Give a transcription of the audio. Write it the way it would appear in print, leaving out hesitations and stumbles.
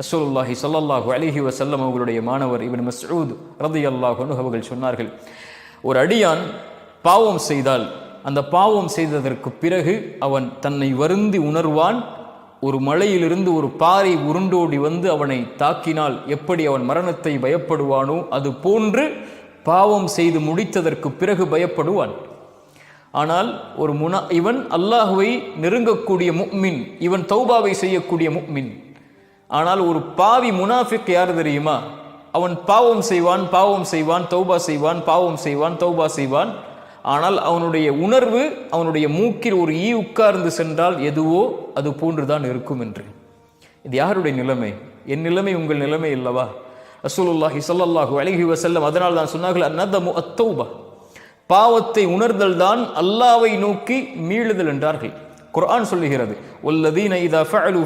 ரசூலுல்லாஹி ஸல்லல்லாஹு அலைஹி வஸல்லம் அவர்களுடைய மாணவர் இப்னு மஸ்ஊத் ரலியல்லாஹு அன்ஹு அவர்கள் சொன்னார்கள், ஒரு அடியான் பாவம் செய்தால் அந்த பாவம் செய்ததற்கு பிறகு அவன் தன்னை வருந்தி உணர்வான். ஒரு மலையிலிருந்து ஒரு பாறை உருண்டோடி வந்து அவனை தாக்கினால் எப்படி அவன் மரணத்தை பயப்படுவானோ அது போன்று பாவம் செய்து முடித்ததற்கு பிறகு பயப்படுவான். ஆனால் இவன் அல்லாஹுவை நெருங்கக்கூடிய முஃமின், இவன் தௌபாவை செய்யக்கூடிய முஃமின். ஆனால் ஒரு பாவி முனாஃபிக் யார் தெரியுமா? அவன் பாவம் செய்வான், தௌபா செய்வான், பாவம் செய்வான், தௌபா செய்வான். ஆனால் அவனுடைய உணர்வு, அவனுடைய மூக்கில் ஒரு ஈ உட்கார்ந்து சென்றால் எதுவோ அது போன்றுதான் இருக்கும் என்று. இது யாருடைய நிலைமை? என் நிலைமை உங்கள் நிலைமை இல்லவா? ரசூலுல்லாஹி ஸல்லல்லாஹு அலைஹி வஸல்லம் அதனால் தான் சொன்னார்கள், அந்நதமு அத்தௌபா, பாவத்தை உணர்தல் தான் அல்லாஹ்வை நோக்கி மீளுதல் என்றார்கள். குர்ஆன் சொல்லுகிறது, வல்லதீன இதா ஃபஅலு